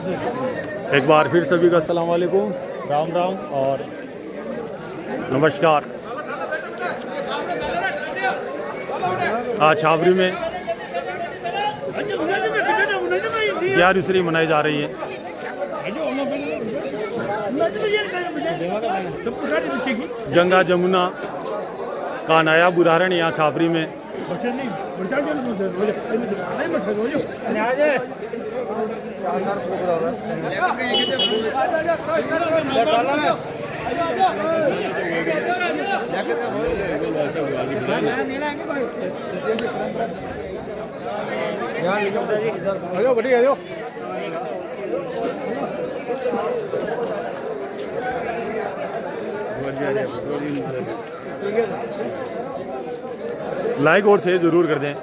एक बार फिर सभी का अस्सलाम वालेकुम, राम राम और नमस्कार। आज छावरी में 11वीं श्री मनाई जा रही है। गंगा जमुना का नायाब उदाहरण यहाँ छावरी में लाइक और शेयर जरूर कर दें।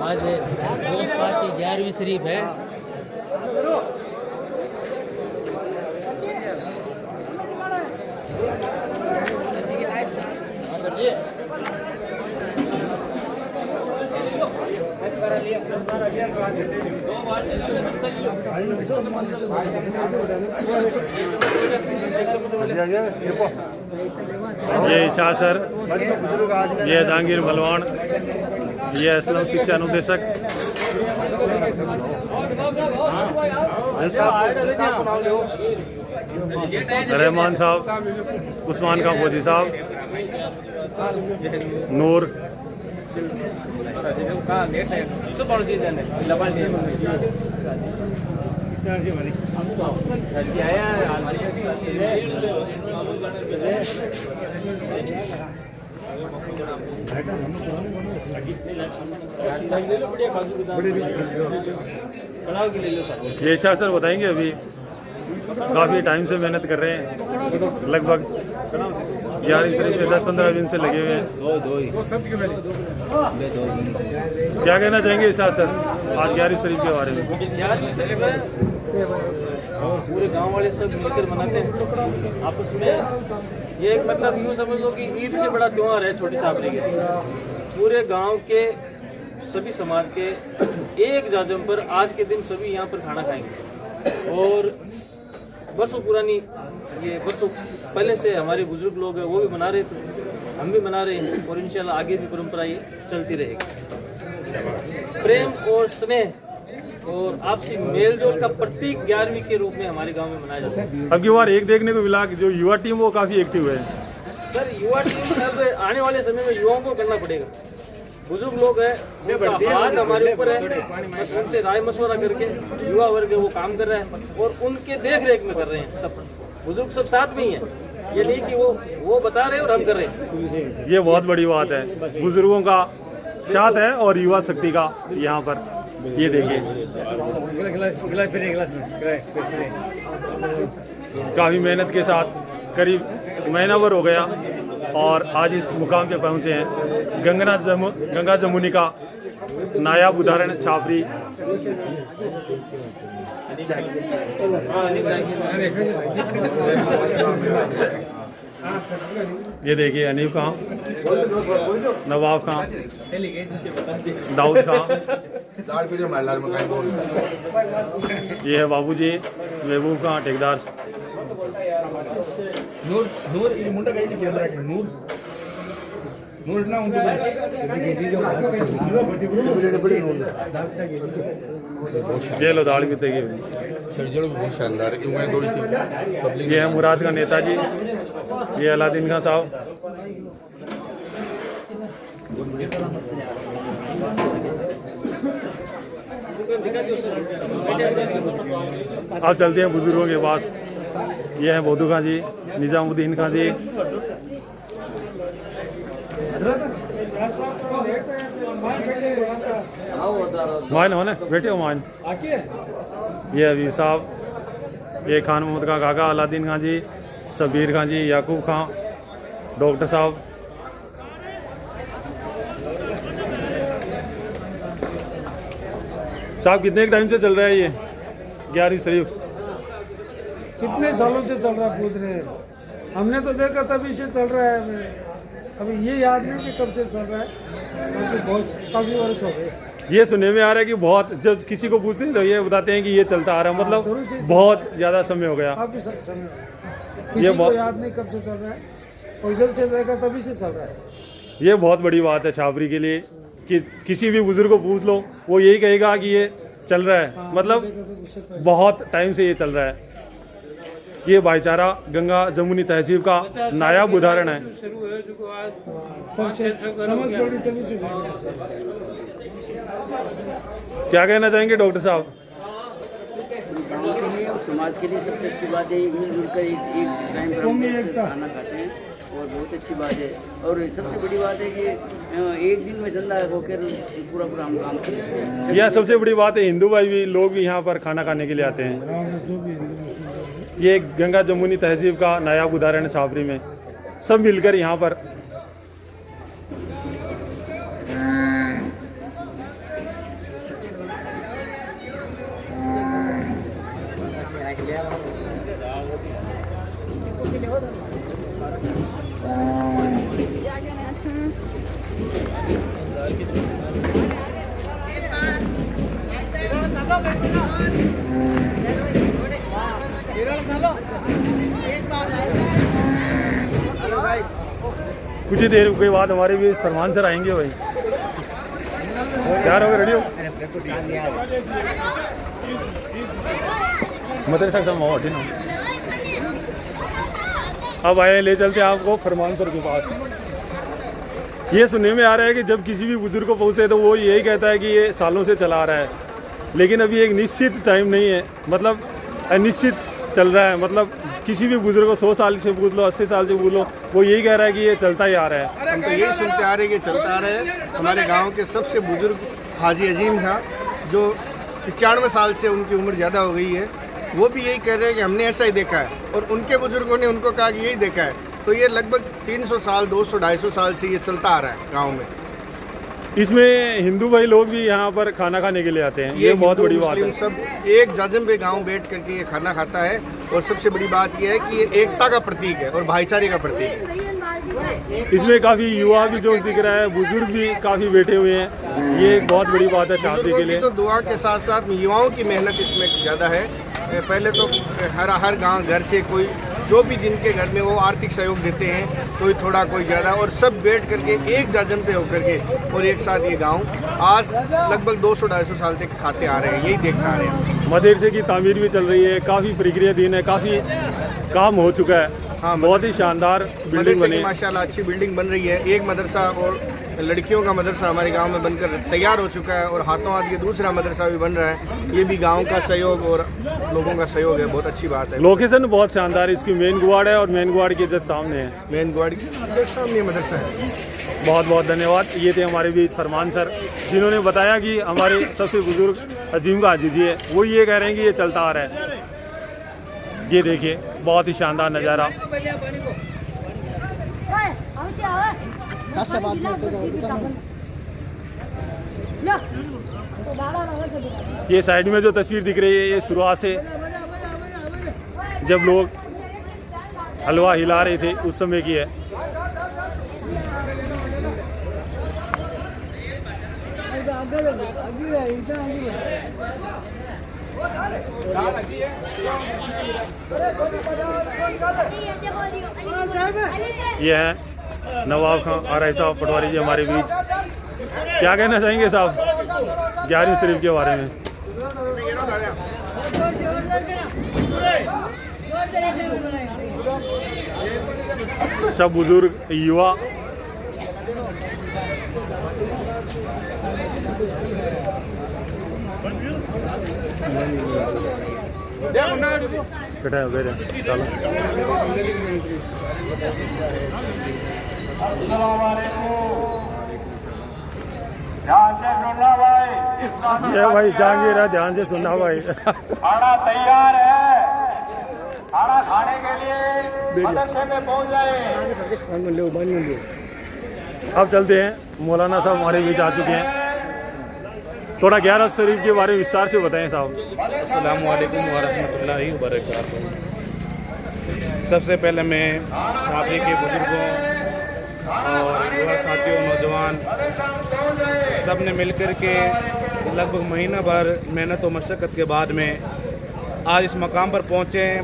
आज दोस्त पार्टी 11वीं शरीफ है। ये ईशा सर, ये जहांगीर बलवान, ये असलम शिक्षा अनुदेशक, रहमान साहब, उस्मान का फौजी साहब, नूर, ये शाह सर बताएंगे। अभी काफ़ी टाइम से मेहनत कर रहे हैं, लगभग 11वीं शरीफ में 10-15 दिन से लगे हुए हैं। क्या कहना चाहेंगे शाह सर आज 11वीं शरीफ के बारे में? 11वीं शरीफ है, पूरे गांव वाले सब मिलकर मनाते हैं आपस में। ये एक मतलब यूँ समझ लो कि ईद से बड़ा त्योहार है छोटी छावरी के। पूरे गांव के सभी समाज के एक जाजम पर आज के दिन सभी यहाँ पर खाना खाएंगे। और बरसों पुरानी, ये बरसों पहले से हमारे बुजुर्ग लोग हैं वो भी मना रहे थे, हम भी मना रहे हैं और इंशाल्लाह आगे भी परंपरा ये चलती रहेगी। प्रेम और स्नेह और आपसी मेलजोल का प्रतीक 11वीं के रूप में हमारे गांव में मनाया जाता है। अब की बार एक देखने को मिला कि जो युवा टीम वो काफ़ी एक्टिव है। सर युवा टीम अब आने वाले समय में युवाओं को करना पड़ेगा। बुजुर्ग लोग हैं, उनका हाथ हमारे ऊपर है, बस उनसे राय मशवरा करके युवा वर्ग है वो काम कर रहा है और उनके देख रेख में कर रहे हैं। सब बुजुर्ग सब साथ में ही है, ये नहीं कि वो बता रहे हैं और हम कर रहे हैं। ये बहुत बड़ी बात है, बुजुर्गों का साथ है और युवा शक्ति का यहाँ पर। ये देखिए काफ़ी मेहनत के साथ करीब महीना भर हो गया और आज इस मुकाम पे पहुँचे हैं। गंगा जमुनी का नायाब उदाहरण छावरी। ये देखिए अनीफ खां, नवाब खां, दाऊद खां, ये है बाबूजी, महबूब खां ठेकेदार। ये लो दाल भी देगी। ये है मुराद का नेताजी, ये अलादीन खान साहब। अब चलते हैं बुजुर्गों के पास। ये है बोधू खां जी, निजामुद्दीन खां जी, मान हो ना बैठे हो मान। ये अभी साहब, ये खान मोहम्मद का काका अलादीन खां जी, सबीर खां जी, याकूब खां, डॉक्टर साहब। साहब कितने टाइम से चल रहा है ये 11वीं शरीफ? कितने सालों से चल रहा है पूछ रहे हैं। हमने तो देखा तभी से चल रहा है, अभी ये याद नहीं कि कब से चल रहा है, बाकी बहुत काफ़ी वर्ष हो गए। ये सुनने में आ रहा है कि बहुत, जब किसी को पूछते हैं तो ये बताते हैं कि ये चलता आ रहा है, शुरू से मतलब ही बहुत ज़्यादा समय हो गया। काफी समय किसी को बहुत- याद नहीं कब से चल रहा है, और जब से रहेगा तभी से चल रहा है। ये बहुत बड़ी बात है छावरी के लिए कि किसी भी बुजुर्ग को पूछ लो वो यही कहेगा कि ये चल रहा है, मतलब देखा तो उससे पहले बहुत टाइम से ये चल रहा है। ये भाईचारा गंगा जमुनी तहसीब का नायाब उदाहरण है। तब से समझ पड़ी तभी से रहेगा। क्या कहना चाहेंगे डॉक्टर साहब? गाँव के लिए और समाज के लिए सबसे अच्छी बात है, एक मिलजुल कर एक टाइम पर कौमी हम एकता। खाना खाते हैं और बहुत अच्छी बात है। और सबसे बड़ी बात है कि एक दिन में धंधा होकर पूरा हम काम करते हैं। यह सबसे बड़ी बात है, हिंदू भाई भी लोग भी यहाँ पर खाना खाने के लिए आते हैं। गाँव में जो भी हिंदू मुस्लिम लोग हैं, ये गंगा जमुनी तहसीब का नायाब उदाहरण है छावरी में, सब मिलकर यहाँ पर कुछ ही देर के बाद हमारे भी सलमान सर आएंगे भाई। तैयार हो गए, रेडी हो? मदरसा का माहौल है ना। अब आए, ले चलते हैं आपको फरमान सर के पास। ये सुनने में आ रहा है कि जब किसी भी बुजुर्ग को पूछते हैं तो वो यही कहता है कि ये सालों से चला आ रहा है, लेकिन अभी एक निश्चित टाइम नहीं है, मतलब अनिश्चित चल रहा है। मतलब किसी भी बुजुर्ग को 100 साल से पूछ लो, 80 साल से पूछ लो, वो यही कह रहा है कि ये चलता ही आ रहा है। हम तो यही सुनते आ रहे हैं कि चलता आ रहा है। हमारे गांव के सबसे बुजुर्ग हाजी अजीम था, जो 95 साल से उनकी उम्र ज़्यादा हो गई है, वो भी यही कह रहे हैं कि हमने ऐसा ही देखा है, और उनके बुजुर्गों ने उनको कहा कि यही देखा है। तो ये लगभग 300 साल 200-250 साल से ये चलता आ रहा है गाँव में। इसमें हिंदू भाई लोग भी यहाँ पर खाना खाने के लिए आते हैं, ये बहुत हिंदू, बड़ी बात मुस्लिम है। सब एक जाजिम पे गांव बैठ करके ये खाना खाता है, और सबसे बड़ी बात ये है कि ये एकता का प्रतीक है और भाईचारे का प्रतीक है। इसमें काफी युवा भी जोश दिख रहा है, बुजुर्ग भी काफी बैठे हुए हैं, ये एक बहुत बड़ी बात है छावरी के बुजुर्गों की लिए। तो दुआ के साथ साथ युवाओं की मेहनत इसमें ज़्यादा है। पहले तो हर गांव घर से कोई जो भी जिनके घर में वो आर्थिक सहयोग देते हैं, कोई थोड़ा कोई ज़्यादा, और सब बैठ करके एक जाजम पे होकर के और एक साथ ये गांव आज लगभग 200-250 साल तक खाते आ रहे हैं, यही देखते आ रहे हैं। मदरसे की तामीर भी चल रही है, काफ़ी प्रक्रियाधीन है, काफ़ी काम हो चुका है। हाँ, बहुत ही शानदार बिल्डिंग मदरसे बनी की माशाल्लाह अच्छी बिल्डिंग बन रही है। एक मदरसा और लड़कियों का मदरसा हमारे गांव में बनकर तैयार हो चुका है, और हाथों हाथ ये दूसरा मदरसा भी बन रहा है। ये भी गांव का सहयोग और लोगों का सहयोग है, बहुत अच्छी बात है। लोकेशन बहुत शानदार है, इसकी मेन गुआड़ है और मेन गुआड़ के जस्ट सामने है। मेन गुआड़ की जस्ट सामने मदरसा है। बहुत बहुत धन्यवाद। ये थे हमारे बीच फरमान सर, जिन्होंने बताया कि हमारे सबसे बुजुर्ग अजीम का जी है, वो ये कह रहे हैं कि ये चलता आ रहा है। ये देखिए बहुत ही शानदार नज़ारा। ये साइड में जो तस्वीर दिख रही है, ये शुरुआत से जब लोग हलवा हिला रहे थे उस समय की है। ये है नवाब खां आरआई साहब पटवारी जी हमारे बीच। क्या कहना चाहेंगे साहब 11वीं शरीफ के बारे में? सब बुजुर्ग युवा बैठा हो गए। चलो ये भाई जहांगीर है, ध्यान से सुनना भाई। खाना तैयार है, खाना खाने के लिए मदरसे में पहुंच जाए। अब चलते हैं, मौलाना साहब हमारे बीच आ चुके हैं। थोड़ा 11 शरीफ के बारे में विस्तार से बताएं साहब। अस्सलामु अलैकुम वरहमतुल्लाहि वबरकातुहू। सबसे पहले मैं छावरी के बुजुर्गों, और युवा साथियों, नौजवान सब ने मिलकर के लगभग महीना भर मेहनत और मशक्क़त के बाद में आज इस मकाम पर पहुँचे हैं।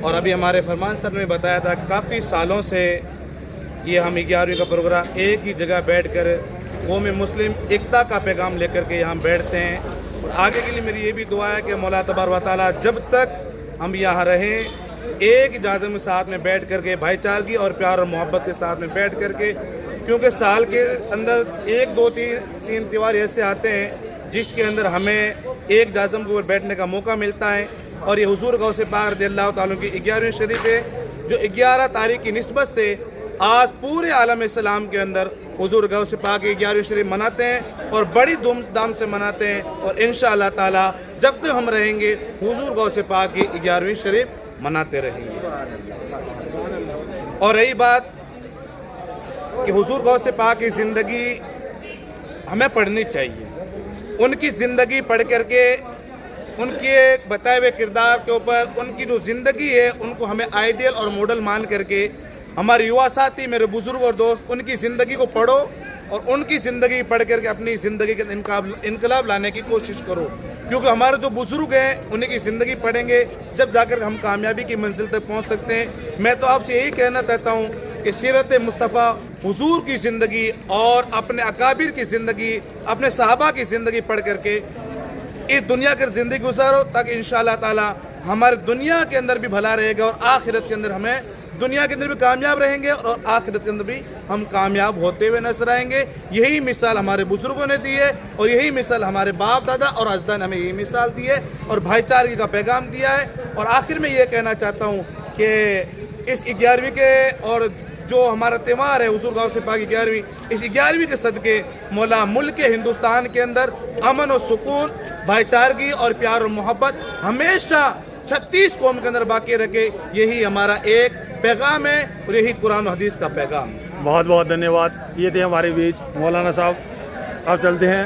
और अभी हमारे फरमान सर ने बताया था काफ़ी सालों से ये हम 11वीं का प्रोग्राम एक ही जगह बैठकर कौम मुस्लिम एकता का पैगाम लेकर के यहाँ बैठते हैं। और आगे के लिए मेरी ये भी दुआ है कि मौला तबारक व तआला जब तक हम यहाँ रहें एक इजाज़त में साथ में बैठ करके भाईचारगी और प्यार और मोहब्बत के साथ में बैठ करके, क्योंकि साल के अंदर 1 2 3 त्यौहार ऐसे आते हैं जिसके अंदर हमें एक जाज़म के ऊपर बैठने का मौका मिलता है। और ये हुजूर गौसे पाक रज़ियल्लाहु ताला की 11वीं शरीफ है, जो 11 तारीख की निस्बत से आज पूरे आलम इस्लाम के अंदर हुजूर गौसे पाक की 11वीं शरीफ मनाते हैं और बड़ी धूमधाम से मनाते हैं। और इंशाअल्लाह ताला जब तक हम रहेंगे हुजूर गौसे पाक की 11वीं शरीफ मनाते रहेंगे। और रही बात कि हुजूर गौसे पाक की ज़िंदगी हमें पढ़नी चाहिए, उनकी ज़िंदगी पढ़ करके उनके बताए हुए किरदार के ऊपर उनकी जो ज़िंदगी है उनको हमें आइडियल और मॉडल मान करके हमारे युवा साथी, मेरे बुजुर्ग और दोस्त, उनकी ज़िंदगी को पढ़ो और उनकी ज़िंदगी पढ़ करके अपनी ज़िंदगी के इनकलाब लाने की कोशिश करो। क्योंकि हमारे जो बुजुर्ग हैं उन्हीं की ज़िंदगी पढ़ेंगे जब जाकर हम कामयाबी की मंजिल तक पहुंच सकते हैं। मैं तो आपसे यही कहना चाहता हूं कि सीरत मुस्तफ़ा, हुजूर की ज़िंदगी और अपने अकाबिर की ज़िंदगी, अपने सहाबा की ज़िंदगी पढ़ करके इस दुनिया की ज़िंदगी गुजारो, ताकि इंशाअल्लाह ताला हमारे दुनिया के अंदर भी भला रहेगा और आखिरत के अंदर हमें दुनिया के अंदर भी कामयाब रहेंगे और आखिरत के अंदर भी हम कामयाब होते हुए नजर आएंगे। यही मिसाल हमारे बुजुर्गों ने दी है और यही मिसाल हमारे बाप दादा और अजदाद ने हमें यही मिसाल दी है और भाईचारे का पैगाम दिया है। और आखिर में ये कहना चाहता हूँ कि इस 11वीं के और जो हमारा त्यौहार है हुजूर गौसे पाक की 11वीं, इस 11वीं के सदके मौला मुल्क हिंदुस्तान के अंदर अमन और सुकून, भाईचारगी और प्यार और मोहब्बत हमेशा 36 कौम के अंदर बाकी रखे। यही हमारा एक पैगाम है और यही कुरान और हदीस का पैगाम है। बहुत बहुत धन्यवाद। ये थे हमारे बीच मौलाना साहब। अब चलते हैं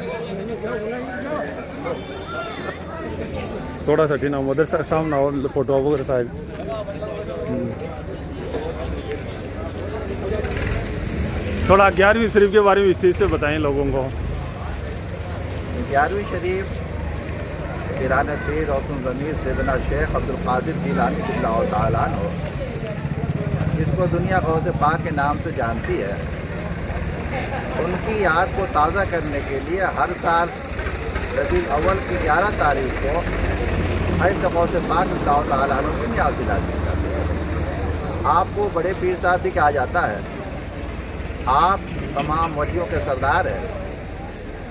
थोड़ा सा ना उधर साहब ना और फोटो वगैरह साहब। थोड़ा 11वीं शरीफ के बारे में विस्तार से बताएं लोगों को। 11वीं शरीफ ईरान पीर रोशन ज़मीर सैयदना शेख अब्दुल कादिर जिलानी रज़ियल्लाहु ताला अन्हु, जिसको दुनिया गौसे पाक के नाम से जानती है, उनकी याद को ताज़ा करने के लिए हर साल रबीउल अव्वल की 11 तारीख को हज़रत गौसे पाक रज़ियल्लाहु ताला अन्हु की याद दिलाती है। आपको बड़े पीर साहब भी कहा जाता है। आप तमाम वलियों के सरदार हैं।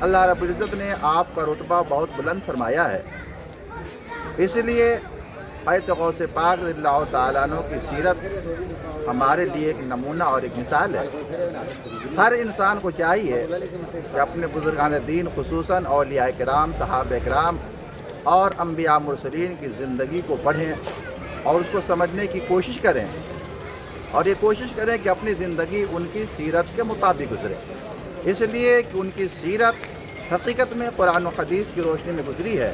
अल्लाह रब्बुल इज़्ज़त ने आपका रुतबा बहुत बुलंद फरमाया है। इसलिए हज़रत गौसे पाक रज़ियल्लाहु ताला अन्हु की सीरत हमारे लिए एक नमूना और एक मिसाल है। हर इंसान को चाहिए कि अपने बुजुर्गान दीन, खुसूसन औलिया किराम, सहाबा किराम और अम्बिया मुरसलीन की ज़िंदगी को पढ़ें और उसको समझने की कोशिश करें और ये कोशिश करें कि अपनी ज़िंदगी उनकी सीरत के मुताबिक गुजरे। इसलिए कि उनकी सीरत हकीकत में कुरान और हदीस की रोशनी में गुजरी है।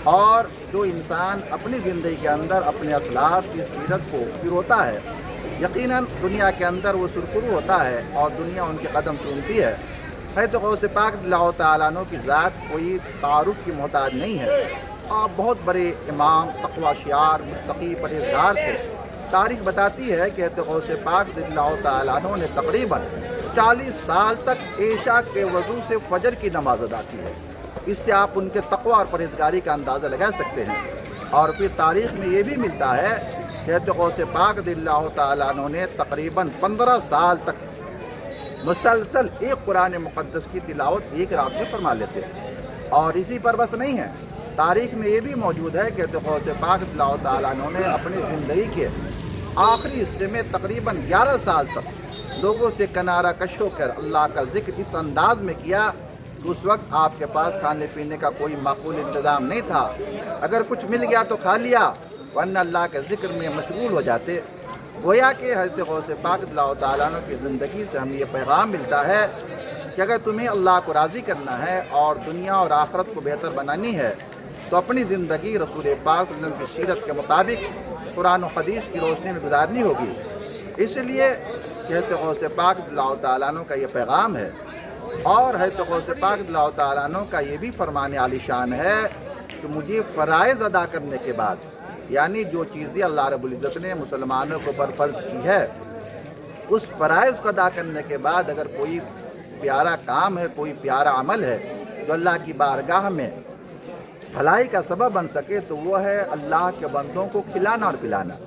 और जो इंसान अपनी ज़िंदगी के अंदर अपने असलाफ की सीरत को पिरोता है, यकीनन दुनिया के अंदर वो सुरखरू होता है और दुनिया उनके कदम चूमती है। हज़रत गौसे पाक रज़ियल्लाहु ताला अन्हु की ज़ात कोई तारुफ की मोहताज नहीं है और बहुत बड़े इमाम, तक़वा शियार, मुत्तकी, परहेज़गार थे। तारीख़ बताती है कि हज़रत गौसे पाक रज़ियल्लाहु ताला अन्हु ने तकरीबन 40 साल तक ऐशा के वज़ू से फजर की नमाज अदा की है। इससे आप उनके तक़वा और परहेज़गारी का अंदाज़ा लगा सकते हैं। और फिर तारीख़ में ये भी मिलता है कि हज़रत गौसे पाक रज़ियल्लाहु ताला अन्हु ने तकरीबन 15 साल तक मुसलसल एक कुरान मुक़द्दस की तिलावत एक रात में फरमा लेते हैं। और इसी पर बस नहीं है, तारीख़ में ये भी मौजूद है कि हज़रत गौसे पाक रज़ियल्लाहु ताला अन्हु ने अपनी ज़िंदगी के आखिरी हिस्से में तकरीबन 11 साल तक लोगों से किनारा कश होकर अल्लाह का जिक्र इस अंदाज में किया कि उस वक्त आपके पास खाने पीने का कोई माकूल इंतज़ाम नहीं था। अगर कुछ मिल गया तो खा लिया, वरना अल्लाह के ज़िक्र में मशगूल हो जाते। गोया कि हज़रत गौसे पाक रज़ियल्लाहु ताला अन्हु की ज़िंदगी से हमें यह पैगाम मिलता है कि अगर तुम्हें अल्लाह को राज़ी करना है और दुनिया और आखिरत को बेहतर बनानी है तो अपनी ज़िंदगी रसूल पाक सल्लल्लाहु अलैहि वसल्लम की सीरत के मुताबिक कुरान और हदीस की रोशनी में गुजारनी होगी। इसलिए कि हज़रत गौस पाक रज़ियल्लाहु ताला अन्हु का ये पैगाम है। और हज़रत गौस पाक रज़ियल्लाहु ताला अन्हु का ये भी फरमान आलीशान है कि मुझे फ़राइज़ अदा करने के बाद, यानी जो चीज़ें अल्लाह रब्बुल इज़्ज़त ने मुसलमानों को ऊपर फ़र्ज़ की है, उस फ़राइज़ को अदा करने के बाद अगर कोई प्यारा काम है, कोई प्यारा अमल है जो अल्लाह की बारगाह में भलाई का सबब बन सके, तो वो है अल्लाह के बंदों को खिलाना और पिलाना।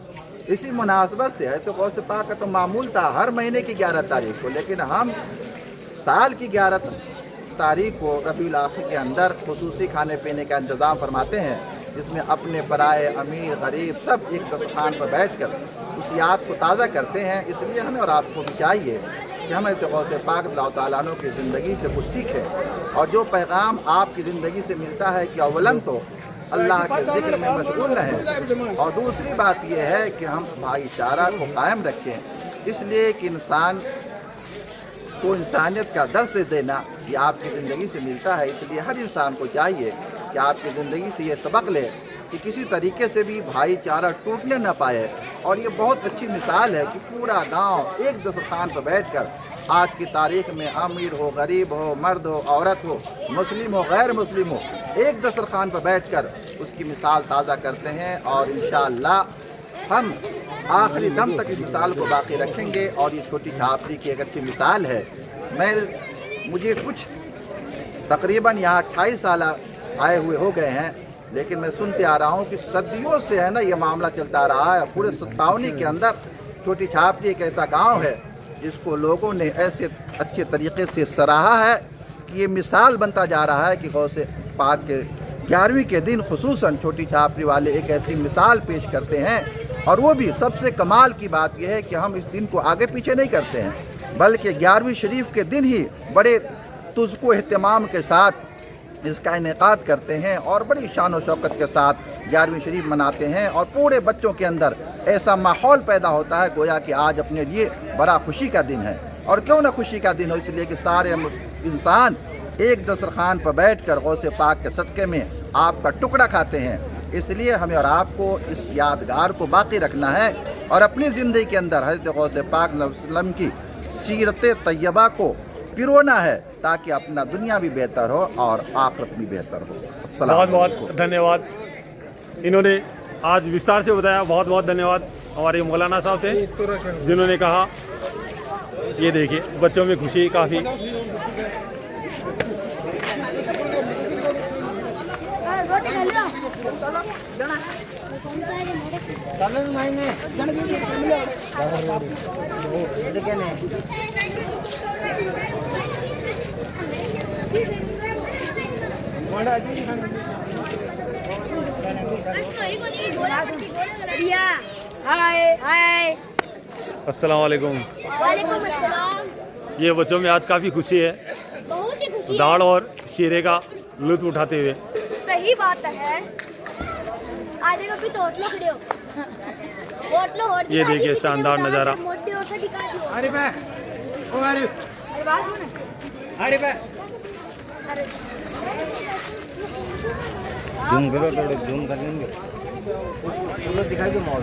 इसी मुनासबत से है तो गौस पाक का तो मामूल था हर महीने की 11 तारीख को, लेकिन हम साल की 11 तारीख को रबीउल आखिर के अंदर खुसूसी खाने पीने का इंतज़ाम फरमाते हैं, जिसमें अपने पराए, अमीर, गरीब सब एक दस्तरखान पर बैठ कर उस याद को ताज़ा करते हैं। इसलिए हमें और आपको भी चाहिए कि हम गौस पाक रज़ियल्लाहु ताला अन्हु की ज़िंदगी से कुछ सीखें, और जो पैगाम आपकी ज़िंदगी से मिलता है कि अव्वलन तो अल्लाह के ज़िक्र में मशगूल रहें, और दूसरी बात यह है कि हम भाईचारा को कायम रखें। इसलिए कि इंसान को इंसानियत का दर्स देना ये आपकी ज़िंदगी से मिलता है। इसलिए हर इंसान को चाहिए कि आपकी ज़िंदगी से ये सबक ले कि किसी तरीके से भी भाईचारा टूटने न पाए। और ये बहुत अच्छी मिसाल है कि पूरा गांव एक दस्तरखान पर बैठकर आज की तारीख में अमीर हो, गरीब हो, मर्द हो, औरत हो, मुस्लिम हो, गैर मुस्लिम हो, एक दस्तरखान पर बैठकर उसकी मिसाल ताज़ा करते हैं। और इंशाअल्लाह हम आखिरी दम तक इस मिसाल को बाकी रखेंगे। और ये छोटी छापरी की एक अच्छी मिसाल है। मुझे कुछ तकरीबन यहाँ 28 साल आए हुए हो गए हैं, लेकिन मैं सुनते आ रहा हूँ कि सदियों से है ना ये मामला चलता रहा है। पूरे 57 के अंदर छोटी छापरी एक ऐसा गांव है जिसको लोगों ने ऐसे अच्छे तरीके से सराहा है कि ये मिसाल बनता जा रहा है कि गौस पाक के 11वीं के दिन खुसूसन छोटी छापरी वाले एक ऐसी मिसाल पेश करते हैं। और वो भी सबसे कमाल की बात यह है कि हम इस दिन को आगे पीछे नहीं करते हैं, बल्कि 11वीं शरीफ के दिन ही बड़े तुज़को एहतमाम के साथ इसका इनेकाद करते हैं और बड़ी शान और शौकत के साथ 11वीं शरीफ मनाते हैं। और पूरे बच्चों के अंदर ऐसा माहौल पैदा होता है गोया कि आज अपने लिए बड़ा खुशी का दिन है। और क्यों ना खुशी का दिन हो, इसलिए कि सारे इंसान एक दस्तरखान पर बैठकर गौस पाक के सदक़े में आपका टुकड़ा खाते हैं। इसलिए हमें और आपको इस यादगार को बाकी रखना है और अपनी ज़िंदगी के अंदर हज़रत गौस पाक वसल्लम की सीरत तैयबा को पिरोना है, ताकि अपना दुनिया भी बेहतर हो और आखिरत भी बेहतर हो। बहुत बहुत धन्यवाद। इन्होंने आज विस्तार से बताया। बहुत बहुत धन्यवाद हमारे मौलाना साहब थे जिन्होंने कहा। ये देखिए बच्चों में खुशी काफ़ी। अस्सलाम वालेकुम। वालेकुम अस्सलाम। ये बच्चों में आज काफ़ी खुशी है, बहुत ही खुशी दाढ़ और शीरे का लुत्फ उठाते हुए। सही बात है। आधे को पीछे होटलो खड़े हो, होटलो होट। ये देखिए शानदार नज़ारा। मोटी और से दिखा दो। अरे बे, ओ अरे बात हो ना। अरे बे, जूम करो, थोड़ा जूम कर लेंगे। चलो दिखाई दो मॉल।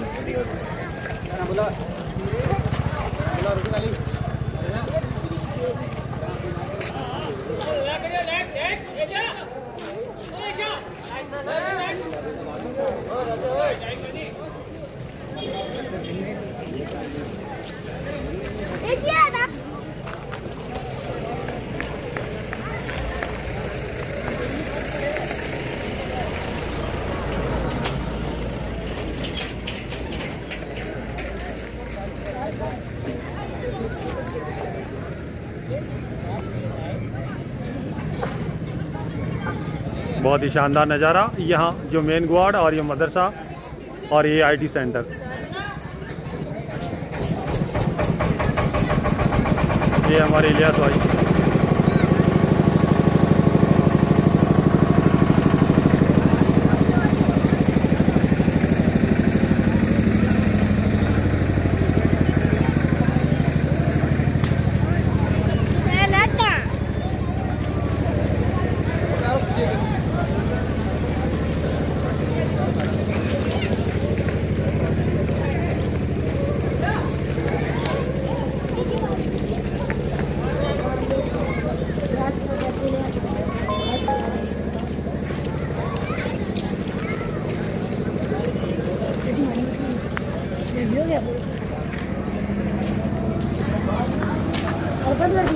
बहुत ही शानदार नज़ारा। यहाँ जो मेन ग्वाड और ये मदरसा और ये IT सेंटर। ये हमारे इलियास भाई।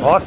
और